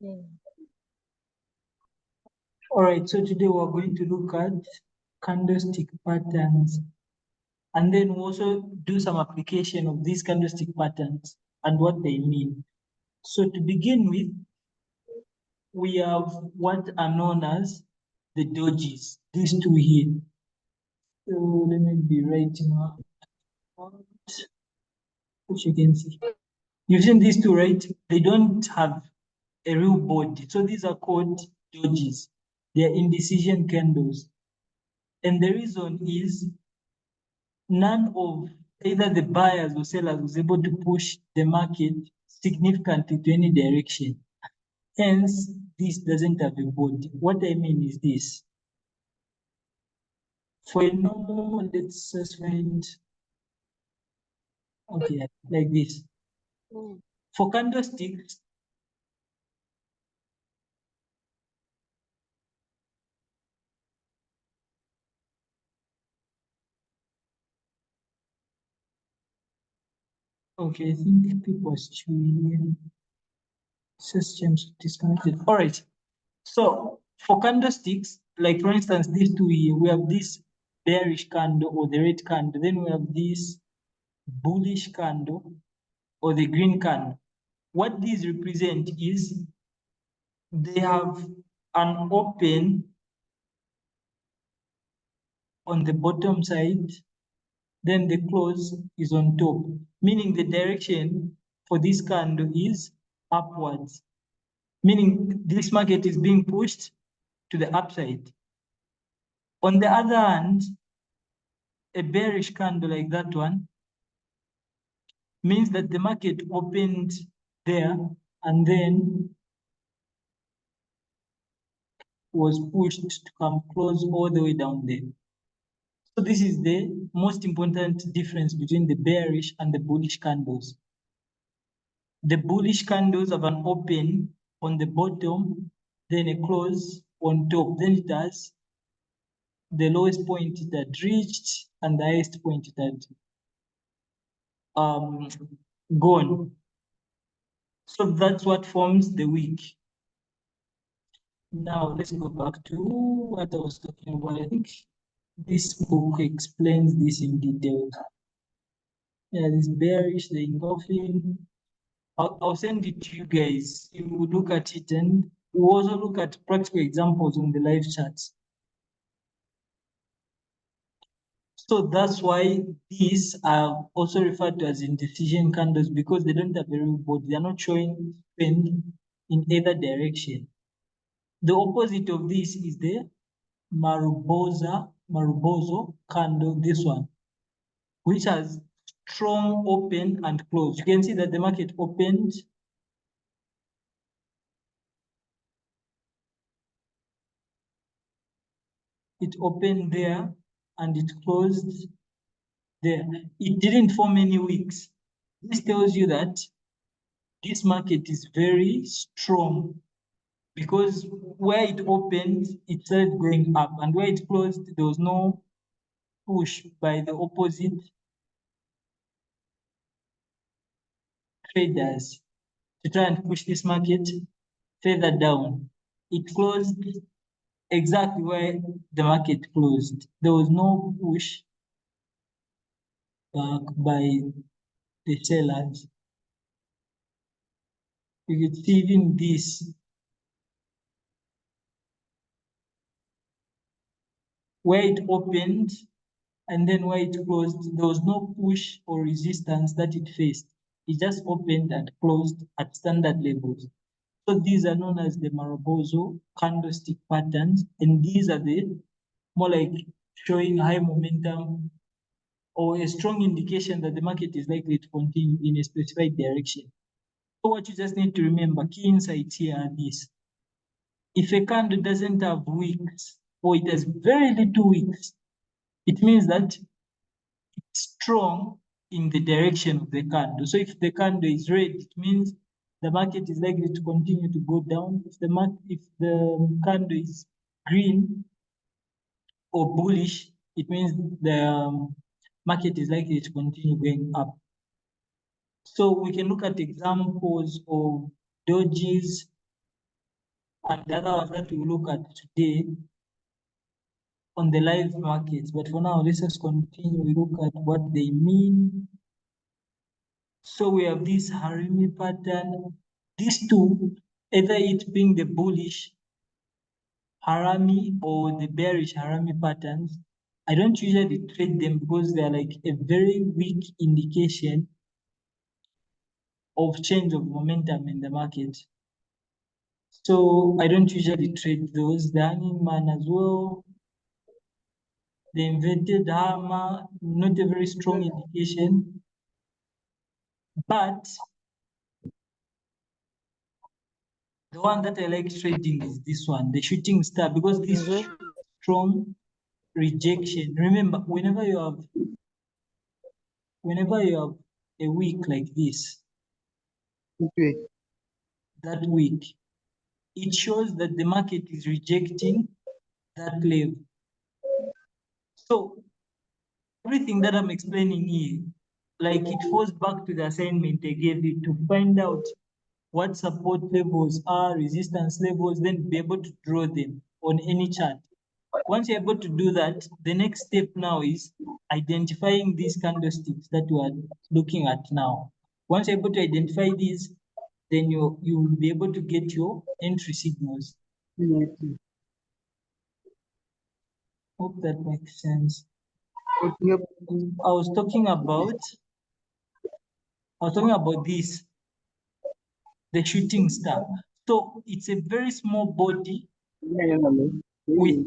All right, so today we're going to look at candlestick patterns, and then we'll also do some application of these candlestick patterns and what they mean. So to begin with, we have what are known as the dojis, these two here. So let me be writing out which you can see. You've seen these two, right? They don't have a real body. So these are called dojis. They are indecision candles. And the reason is none of either the buyers or sellers was able to push the market significantly to any direction. Hence, this doesn't have a body. What I mean is this. For a normal, let's just find, okay, like this. For candlesticks, okay, I think people are chewing. Systems disconnected. All right. So for candlesticks, like for instance, these two here, we have this bearish candle or the red candle. Then we have this bullish candle or the green candle. What these represent is they have an open on the bottom side, then the close is on top, meaning the direction for this candle is upwards, meaning this market is being pushed to the upside. On the other hand, a bearish candle like that one means that the market opened there and then was pushed to come close all the way down there. So this is the most important difference between the bearish and the bullish candles. The bullish candles have an open on the bottom, then a close on top. Then it has the lowest point it had reached and the highest point it had gone. So that's what forms the wick. Now let's go back to what I was talking about. I think this book explains this in detail. Yeah, this bearish, the engulfing. I'll send it to you guys. You will look at it and we'll also look at practical examples on the live charts. So that's why these are also referred to as indecision candles because they don't have a real body. They're not showing trend in either direction. The opposite of this is the Marubozo candle, this one, which has strong open and close. You can see that the market opened. It opened there and it closed there. It didn't form any wicks. This tells you that this market is very strong because where it opened, it started going up, and where it closed, there was no push by the opposite traders to try and push this market further down. It closed exactly where the market closed. There was no push back by the sellers. You could see even this, where it opened and then where it closed, there was no push or resistance that it faced. It just opened and closed at standard levels. So these are known as the Marubozo candlestick patterns, and these are the more like showing high momentum or a strong indication that the market is likely to continue in a specified direction. So what you just need to remember, key insights here are these. If a candle doesn't have wicks or it has very little wicks, it means that it's strong in the direction of the candle. So if the candle is red, it means the market is likely to continue to go down. If the candle is green or bullish, it means the market is likely to continue going up. So we can look at examples of dojis and the other ones that we look at today on the live markets. But for now, let's just continue. We look at what they mean. So we have this Harimi pattern. These two, either it being the bullish Harami or the bearish Harami patterns, I don't usually trade them because they're like a very weak indication of change of momentum in the market. So I don't usually trade those. The hanging man as well. The inverted hammer, not a very strong indication. But the one that I like trading is this one, the shooting star, because this strong rejection. Remember, whenever you have a week like this, that week, it shows that the market is rejecting that level. So everything that I'm explaining here, like it falls back to the assignment I gave you to find out what support levels are, resistance levels, then be able to draw them on any chart. Once you're able to do that, the next step now is identifying these candlesticks that we are looking at now. Once you're able to identify these, then you will be able to get your entry signals. Hope that makes sense. I was talking about this, the shooting star. So it's a very small body with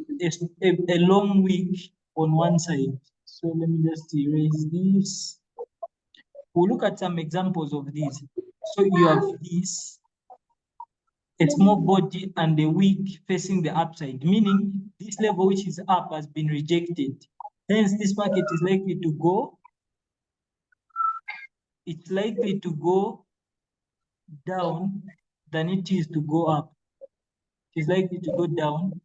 a long wick on one side. So let me just erase this. We'll look at some examples of these. So you have this, a small body and a wick facing the upside, meaning this level which is up has been rejected. Hence, this market is likely to go, it's likely to go down than it is to go up. It's likely to go down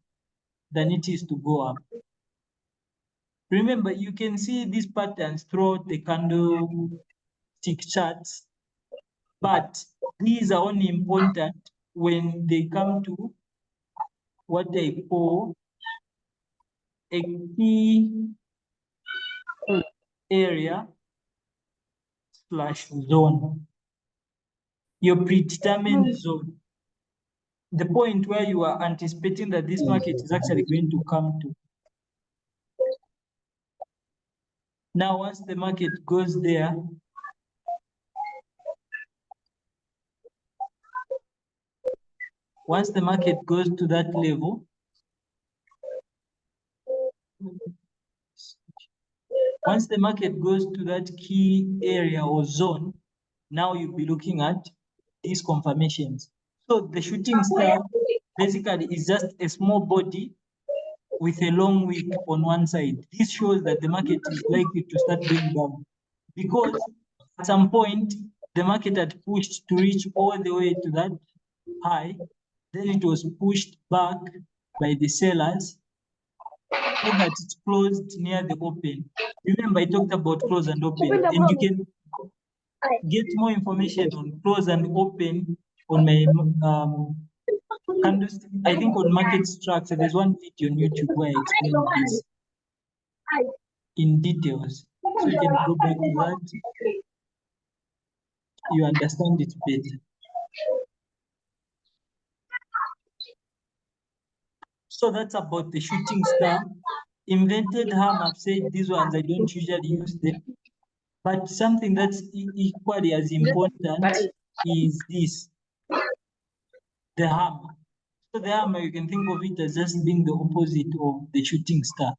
than it is to go up. Remember, you can see these patterns throughout the candlestick charts, but these are only important when they come to what I call a key area / zone, your predetermined zone, the point where you are anticipating that this market is actually going to come to. Now, once the market goes there, once the market goes to that level, once the market goes to that key area or zone, now you'll be looking at these confirmations. So the shooting star basically is just a small body with a long wick on one side. This shows that the market is likely to start going down because at some point the market had pushed to reach all the way to that high, then it was pushed back by the sellers so that it closed near the open. Remember, I talked about close and open, and you can get more information on close and open on my candlestick. I think on market structure, there's one video on YouTube where I explain this in details. So you can go back to that. You understand it better. So that's about the shooting star. Invented harm, I've said these ones, I don't usually use them. But something that's equally as important is this, the hammer. So the hammer, you can think of it as just being the opposite of the shooting star.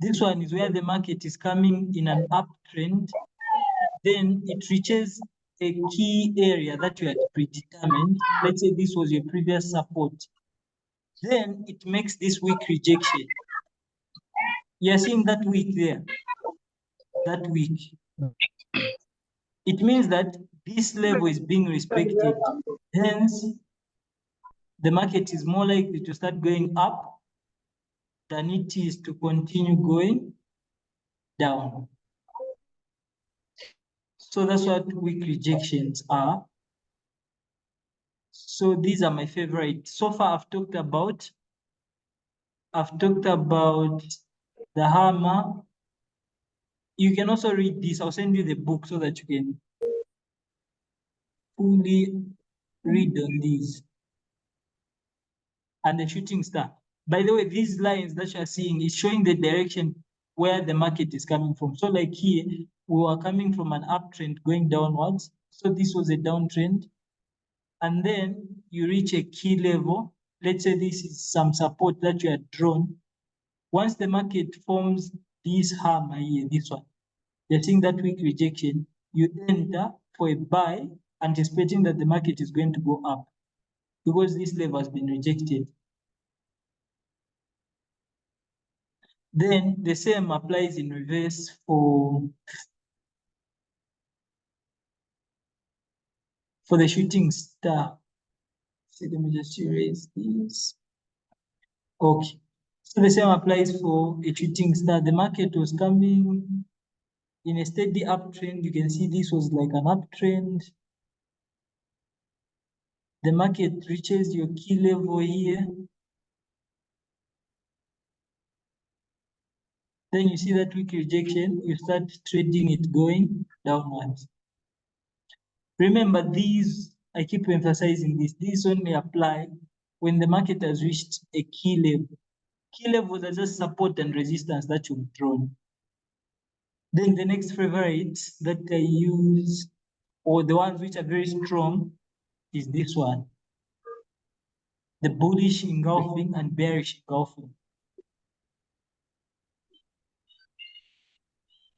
This one is where the market is coming in an uptrend. Then it reaches a key area that you had predetermined. Let's say this was your previous support. Then it makes this weak rejection. You're seeing that weak there, that weak. It means that this level is being respected. Hence, the market is more likely to start going up than it is to continue going down. So that's what weak rejections are. So these are my favorite. So far, I've talked about the hammer. You can also read this. I'll send you the book so that you can fully read on these. And the shooting star. By the way, these lines that you are seeing is showing the direction where the market is coming from. So like here, we were coming from an uptrend going downwards. So this was a downtrend. And then you reach a key level. Let's say this is some support that you had drawn. Once the market forms this hammer here, this one, you're seeing that weak rejection, you enter for a buy, anticipating that the market is going to go up because this level has been rejected. Then the same applies in reverse for the shooting star. So let me just erase this. Okay. So the same applies for a shooting star. The market was coming in a steady uptrend. You can see this was like an uptrend. The market reaches your key level here. Then you see that weak rejection, you start trading it going downwards. Remember these, I keep emphasizing this, these only apply when the market has reached a key level. Key levels are just support and resistance that you've drawn. Then the next favorite that I use, or the ones which are very strong, is this one. The bullish engulfing and bearish engulfing.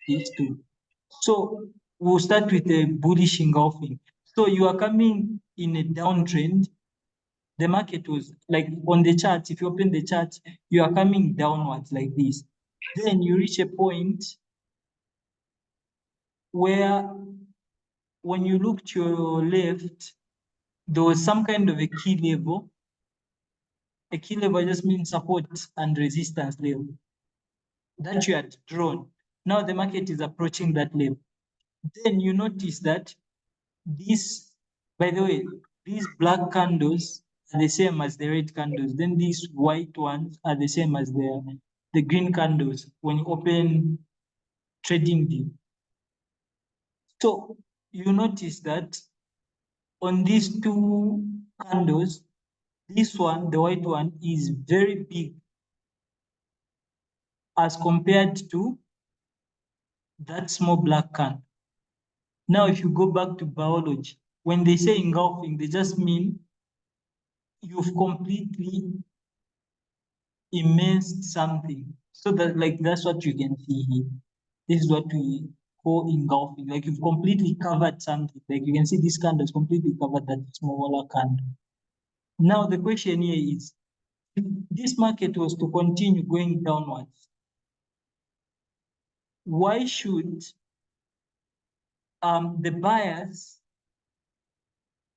These two. So we'll start with the bullish engulfing. So you are coming in a downtrend. The market was like on the chart, if you open the chart, you are coming downwards like this. Then you reach a point where when you look to your left, there was some kind of a key level. A key level just means support and resistance level that you had drawn. Now the market is approaching that level. Then you notice that this, by the way, these black candles are the same as the red candles. Then these white ones are the same as the green candles when you open trading view. So you notice that on these two candles, this one, the white one, is very big as compared to that small black candle. Now, if you go back to biology, when they say engulfing, they just mean you've completely immersed something. So that that's what you can see here. This is what we call engulfing. Like you've completely covered something. Like you can see this candle is completely covered that smaller candle. Now the question here is, if this market was to continue going downwards, why should the buyers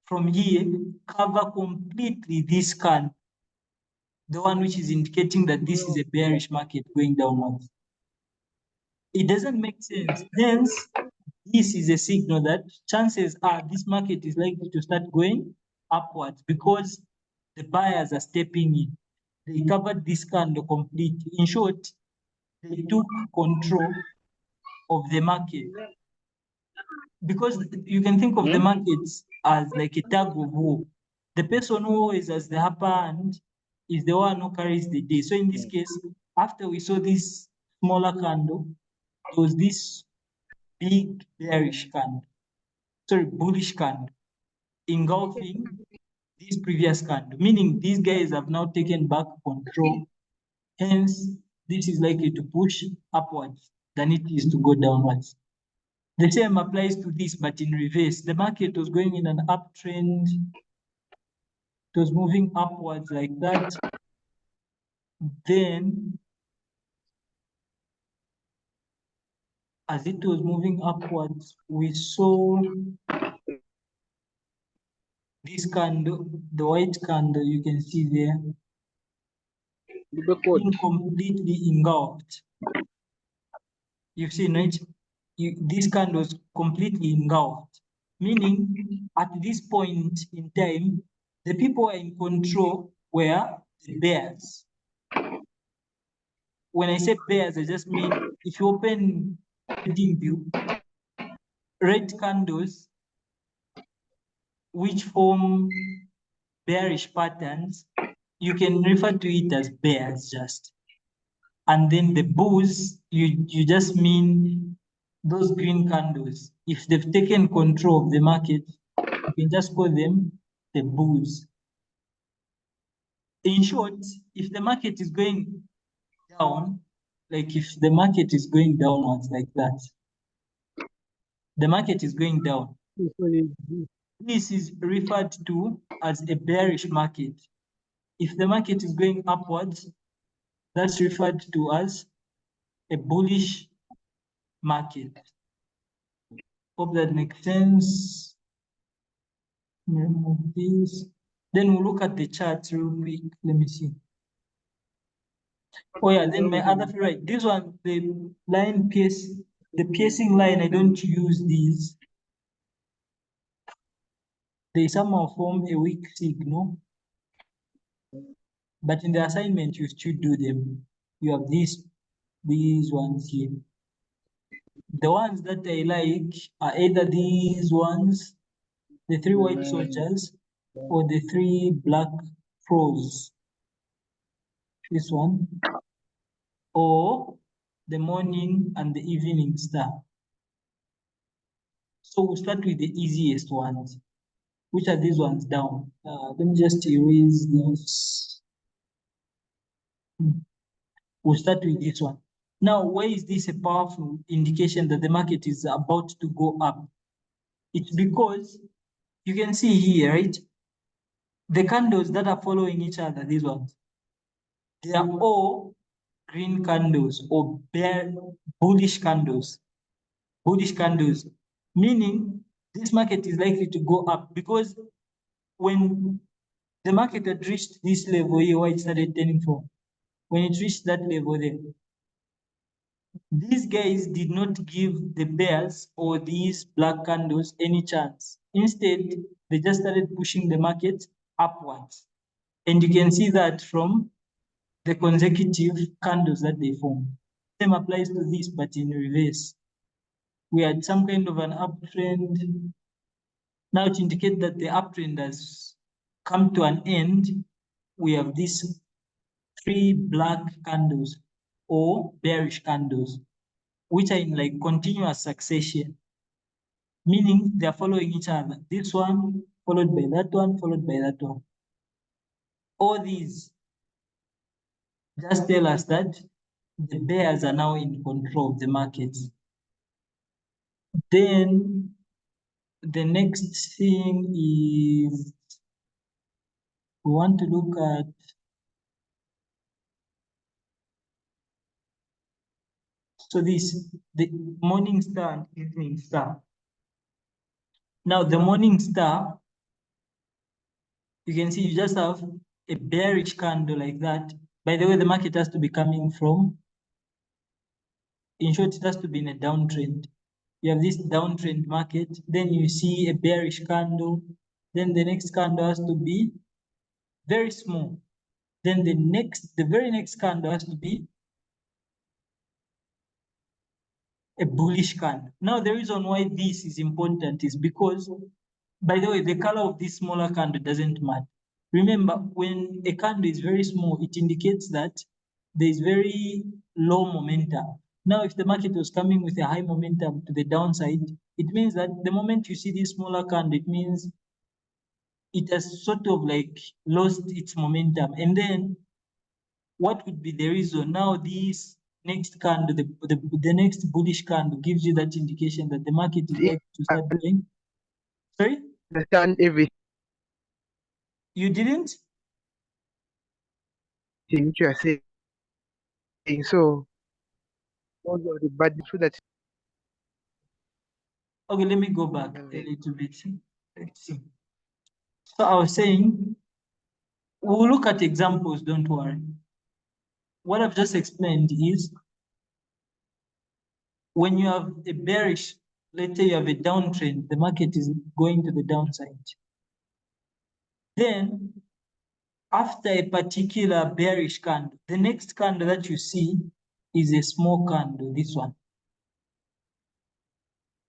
from here cover completely this candle, the one which is indicating that this is a bearish market going downwards? It doesn't make sense. Hence, this is a signal that chances are this market is likely to start going upwards because the buyers are stepping in. They covered this candle completely. In short, they took control of the market. Because you can think of the markets as like a tug of war. The person who is as the upper hand is the one who carries the day. So in this case, after we saw this smaller candle, there was this big bearish candle, sorry, bullish candle, engulfing this previous candle, meaning these guys have now taken back control. Hence, this is likely to push upwards than it is to go downwards. The same applies to this, but in reverse. The market was going in an uptrend. It was moving upwards like that. Then, as it was moving upwards, we saw this candle, the white candle you can see there, being completely engulfed. You've seen, right? This candle was completely engulfed, meaning at this point in time, The people in control were the bears. When I say bears, I just mean if you open trading view, red candles which form bearish patterns, you can refer to it as bears just. And then the bulls, you just mean those green candles. If they've taken control of the market, you can just call them the bulls. In short, if the market is going down, like if the market is going downwards like that, the market is going down. This is referred to as a bearish market. If the market is going upwards, that's referred to as a bullish market. Hope that makes sense. Remove this. Then we'll look at the chart real quick. Let me see. Oh yeah, then my other favorite, this one, the line pierce, the piercing line, I don't use these. They somehow form a weak signal. But in the assignment, you should do them. You have these ones here. The ones that I like are either these ones, the 3 white soldiers, or the 3 black crows. This one, or the morning and the evening star. So we'll start with the easiest ones. Which are these ones down? Let me just erase this. We'll start with this one. Now, why is this a powerful indication that the market is about to go up? It's because you can see here, right? The candles that are following each other, these ones, they are all green candles or bullish candles. Bullish candles, meaning this market is likely to go up because when the market had reached this level here where it started turning from, when it reached that level there, these guys did not give the bears or these black candles any chance. Instead, they just started pushing the market upwards. And you can see that from the consecutive candles that they form. Same applies to this, but in reverse. We had some kind of an uptrend. Now to indicate that the uptrend has come to an end, we have these 3 black candles or bearish candles, which are in like continuous succession, meaning they are following each other. This one followed by that one, followed by that one. All these just tell us that the bears are now in control of the markets. Then the next thing is we want to look at the morning star and evening star. Now the morning star, you can see you just have a bearish candle like that. By the way, the market has to be coming from, in short, it has to be in a downtrend. You have this downtrend market, then you see a bearish candle, then the next candle has to be very small. Then the very next candle has to be a bullish candle. Now, the reason why this is important is because, by the way, the color of this smaller candle doesn't matter. Remember, when a candle is very small, it indicates that there is very low momentum. Now, if the market was coming with a high momentum to the downside, it means that the moment you see this smaller candle, it means it has sort of like lost its momentum. And then what would be the reason? Now, this next candle, the next bullish candle gives you that indication that the market is likely to start going. Sorry? Understand everything You didn't? you are saying. So, most of the bad food that Okay, let me go back a little bit. Let's see. So I was saying, we'll look at examples, don't worry. What I've just explained is when you have a bearish, let's say you have a downtrend, the market is going to the downside. Then after a particular bearish candle, the next candle that you see is a small candle, this one.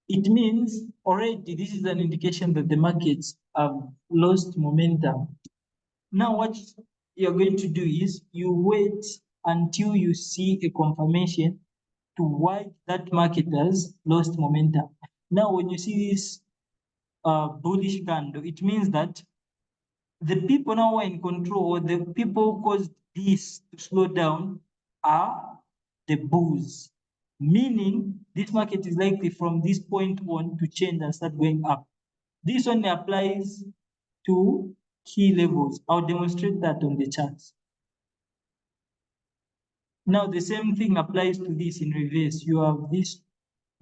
It means already this is an indication that the markets have lost momentum. Now what you're going to do is you wait until you see a confirmation to why that market has lost momentum. Now when you see this bullish candle, it means that the people now who are in control, or the people who caused this to slow down, are the bulls. Meaning this market is likely from this point on to change and start going up. This only applies to key levels. I'll demonstrate that on the charts. Now the same thing applies to this in reverse. You have this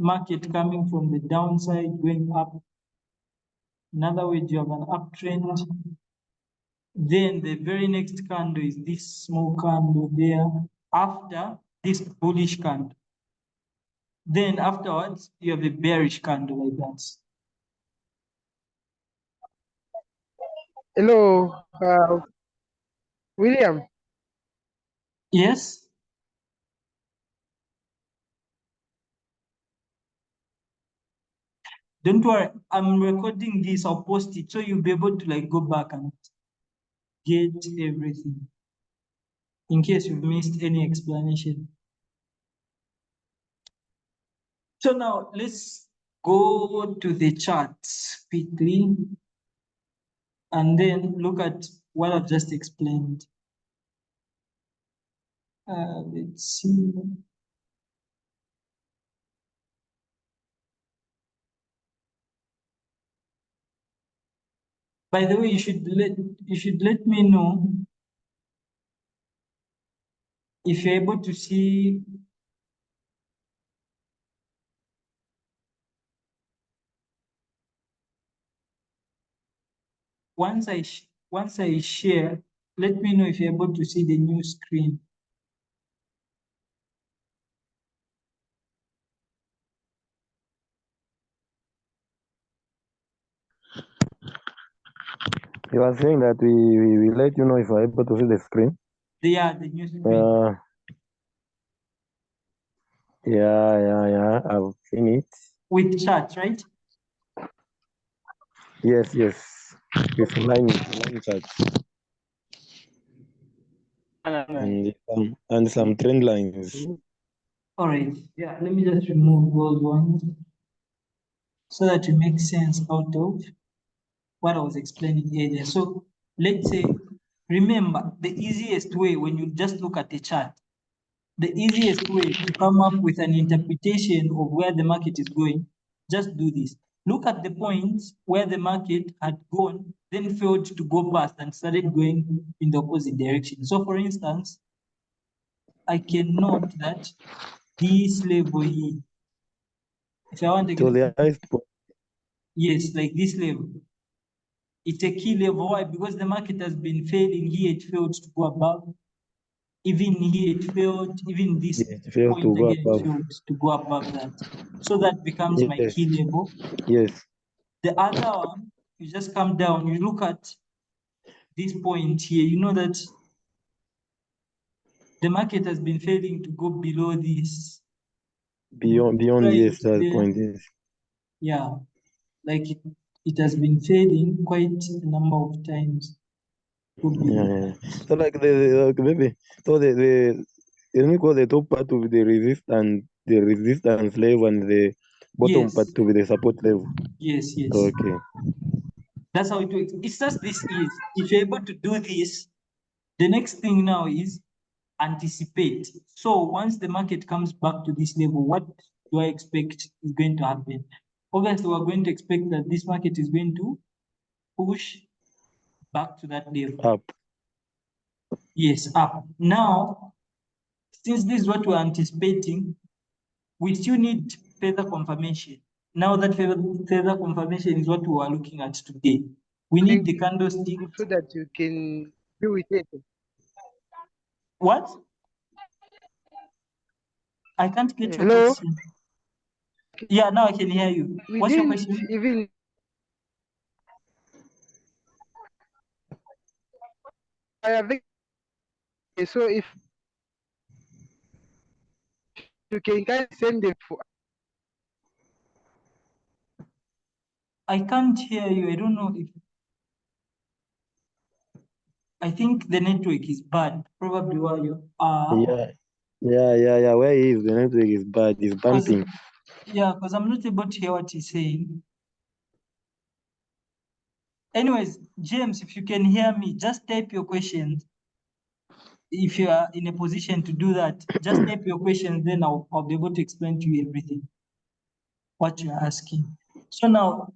market coming from the downside going up. In other words, you have an uptrend. Then the very next candle is this small candle there after this bullish candle. Then afterwards, you have a bearish candle like that. Hello, William. Yes? Don't worry, I'm recording this, I'll post it so you'll be able to like go back and get everything in case you've missed any explanation. So now let's go to the charts quickly and then look at what I've just explained. Let's see. By the way, you should let me know if you're able to see once I share, let me know if you're able to see the new screen. You are saying that we let you know if we're able to see the screen? Yeah, the new screen. Yeah. I've seen it. With chat, right? Yes. With line chart. And some trend lines. All right. Yeah, let me just remove those ones so that it makes sense out of what I was explaining earlier. So let's say, remember, the easiest way when you just look at the chart, the easiest way to come up with an interpretation of where the market is going, just do this. Look at the points where the market had gone, then failed to go past and started going in the opposite direction. So for instance, I can note that this level here, if I want to So get, the highest point. yes, like this level, it's a key level. Why? Because the market has been failing here, it failed to go above. Even here it failed, even this It failed to point go again, it above. failed to go above that. So that becomes my Yes. key level. Yes. The other one, you just come down, you look at this point here, you know that the market has been failing to go below this. Beyond yes, that point is. Yeah, like it has been failing quite a number of times. Yeah. So like maybe so the let me call the top part to be the resistance level and the bottom Yes. part to be the support level. Yes. Okay. That's how it works. It's just this is. If you're able to do this, the next thing now is anticipate. So once the market comes back to this level, what do I expect is going to happen? Obviously, we're going to expect that this market is going to push back to that level. Up. Yes, up. Now, since this is what we're anticipating, we still need further confirmation. Now that further confirmation is what we are looking at today. We need the candlestick. So that you can do with it. What? I can't get your Hello? question. Yeah, now I can hear you. We What's your didn't question? even think so. If you can kind of send it for I can't hear you. I don't know if. I think the network is bad. Probably where you are. Yeah. Where he is, the network is bad. It's bumping. Because I'm not able to hear what he's saying. Anyways, James, if you can hear me, just type your questions. If you are in a position to do that, just type your questions, then I'll be able to explain to you everything, what you're asking. So now,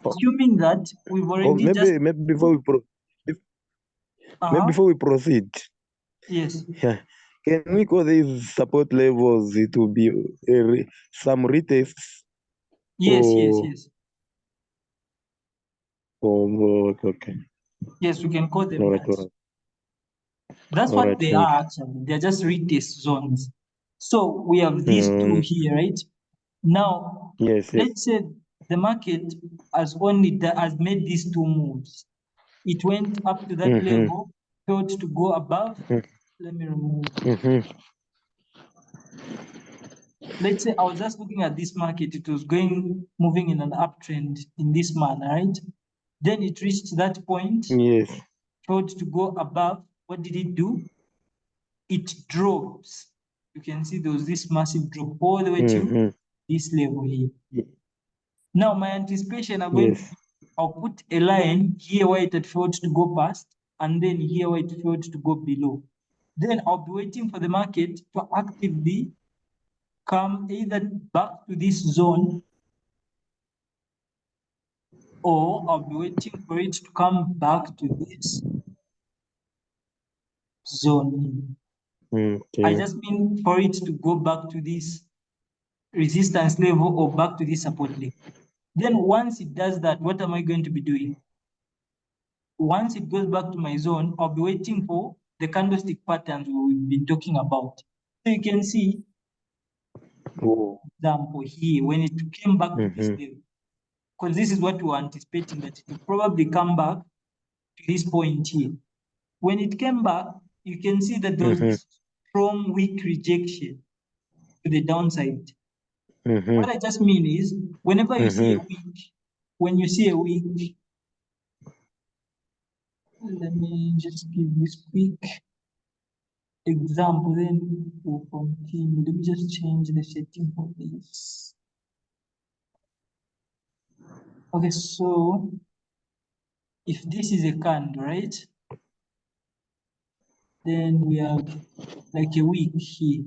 assuming that we've already Maybe before we proceed, Yes. yeah, can we call these support levels to be some retests? Yes. Okay. Yes, we can call them All that. right. That's All what right, they thank are actually. They're just retest zones. So we have these two here, right? Now, Yes. let's say the market has made these two moves. It went up to that level, failed to go above. Let me remove. Let's say I was just looking at this market. It was moving in an uptrend in this manner, right? Then it reached that point. Yes. Failed to go above. What did it do? It drops. You can see there was this massive drop all the way to this level here. Now, my anticipation, I'll put a line here where it had failed to go past, and then here where it failed to go below. Then I'll be waiting for the market to actively come either back to this zone, or I'll be waiting for it to come back to this zone. Okay. I just mean for it to go back to this resistance level or back to this support level. Then once it does that, what am I going to be doing? Once it goes back to my zone, I'll be waiting for the candlestick patterns we've been talking about. So you can see, example here, when it came back to this level, because this is what we were anticipating, that it will probably come back to this point here. When it came back, you can see that there was this strong weak rejection to the downside. What I just mean is, whenever you see a weak, when you see a weak, let me just give this quick example, then we'll continue. Let me just change the setting for this. Okay, so if this is a candle, right? Then we have like a weak here.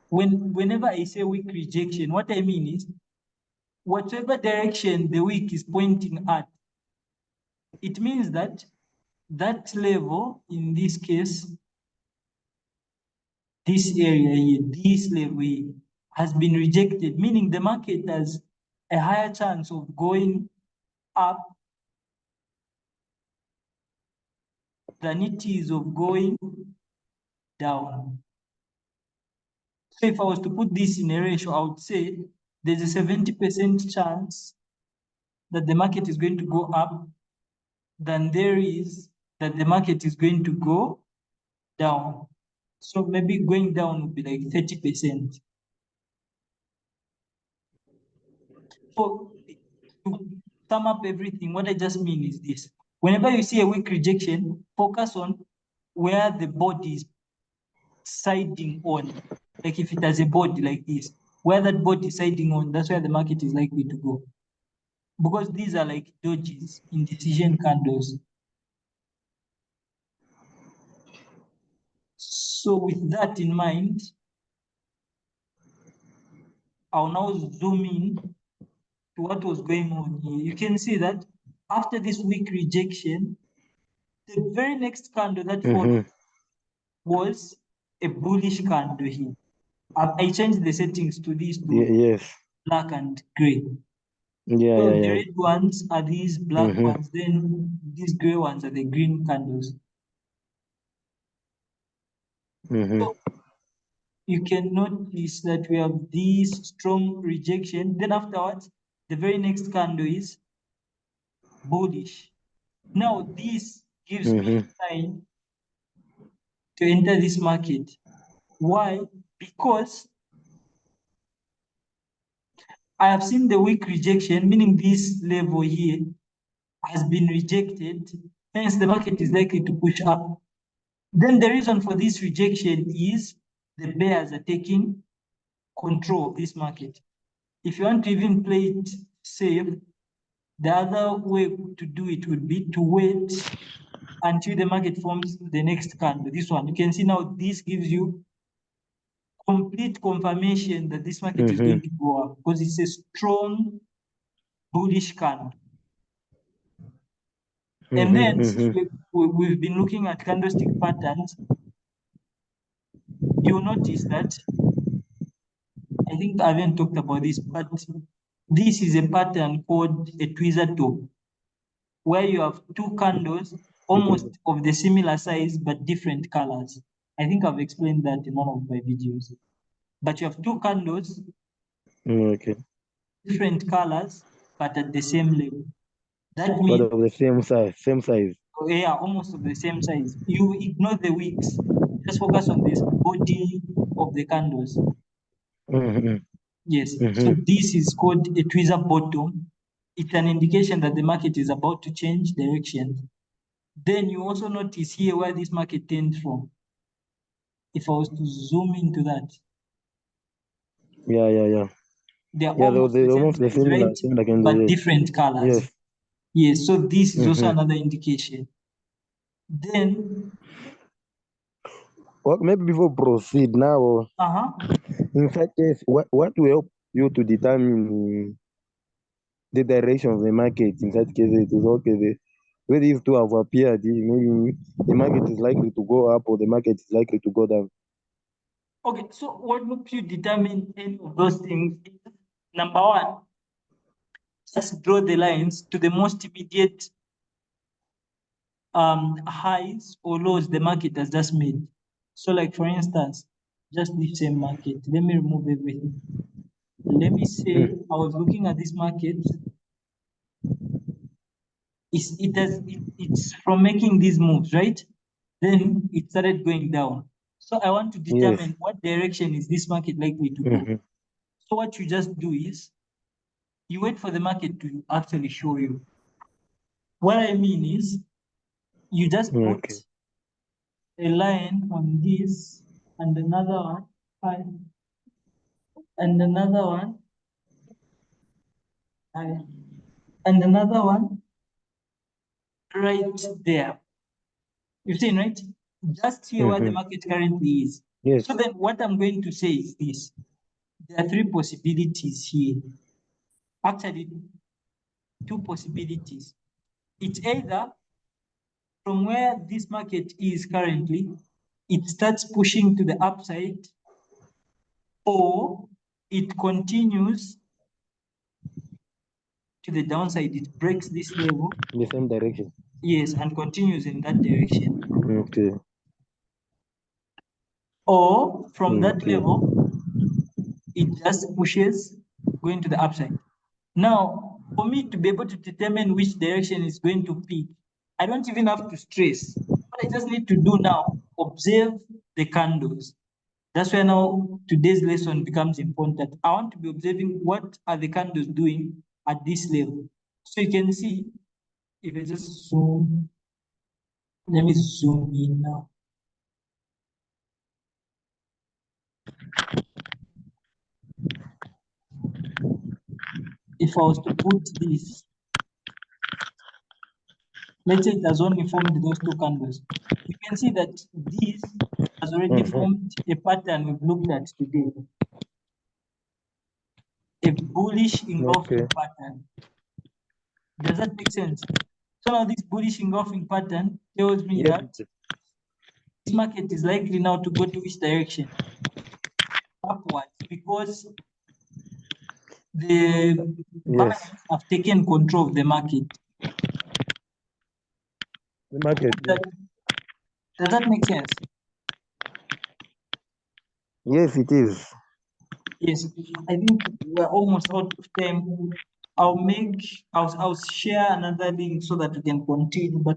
Whenever I say weak rejection, what I mean is, whatever direction the wick is pointing at, it means that that level, in this case, this area here, this level here, has been rejected, meaning the market has a higher chance of going up than it is of going down. So if I was to put this in a ratio, I would say there's a 70% chance that the market is going to go up than there is that the market is going to go down. So maybe going down would be like 30%. So to sum up everything, what I just mean is this. Whenever you see a weak rejection, focus on where the body is siding on. Like if it has a body like this, where that body is siding on, that's where the market is likely to go. Because these are like dojis, indecision candles. So with that in mind, I'll now zoom in to what was going on here. You can see that after this weak rejection, the very next candle that followed was a bullish candle here. I changed the settings to these two, Yes. black and gray. Yeah. So the red ones are these black ones, then these gray ones are the green candles. So you can notice that we have this strong rejection. Then afterwards, the very next candle is bullish. Now this gives me a sign to enter this market. Why? Because I have seen the weak rejection, meaning this level here has been rejected, hence the market is likely to push up. Then the reason for this rejection is the bears are taking control of this market. If you want to even play it safe, the other way to do it would be to wait until the market forms the next candle. This one, you can see now this gives you complete confirmation that this market is going to go up because it's a strong bullish candle. And then since we've been looking at candlestick patterns, you'll notice that I think I haven't talked about this, but this is a pattern called a tweezer top, where you have two candles almost of the similar size but different colors. I think I've explained that in one of my videos. But you have two candles, different colors, but at the same level. That means but of the same size. Yeah, almost of the same size. You ignore the wicks, just focus on this body of the candles. Yes, so this is called a tweezer bottom. It's an indication that the market is about to change direction. Then you also notice here where this market turned from. If I was to zoom into that, Yeah. they're Yeah, almost they're the same almost the size, right? similar But candles. different colors. Yes. Yes, so this is also another indication. Then, Well, maybe before proceed now, in fact, case, what will help you to determine the direction of the market? In such case, it is okay. Where these two have appeared, maybe the market is likely to go up or the market is likely to go down. Okay, so what helps you determine any of those things is, number one, just draw the lines to the most immediate highs or lows the market has just made. So like for instance, just the same market. Let me remove everything. Let me say I was looking at this market. It's from making these moves, right? Then it started going down. So I want to determine what direction is this market likely to go. So what you just do is you wait for the market to actually show you. What I mean is you just put a line on this and another one and another one and another one right there. You've seen, right? Just here where the market currently is. Yes. So then what I'm going to say is this. There are three possibilities here. Actually, two possibilities. It's either from where this market is currently, it starts pushing to the upside, or it continues to the downside. It breaks this level. The same direction. Yes, and continues in that direction. Okay. Or from that level, it just pushes going to the upside. Now, for me to be able to determine which direction is going to peak, I don't even have to stress. What I just need to do now, observe the candles. That's where now today's lesson becomes important. I want to be observing what are the candles doing at this level. So you can see, if I just zoom, let me zoom in now. If I was to put this, let's say it has only formed those two candles. You can see that this has already formed a pattern we've looked at today. A bullish engulfing pattern. Does that make sense? So now this bullish engulfing pattern tells me that this market is likely now to go to which direction? Upwards, because the buyers have taken control of the market. The market. Does that make sense? Yes, it is. Yes, I think we're almost out of time. I'll share another link so that we can continue. But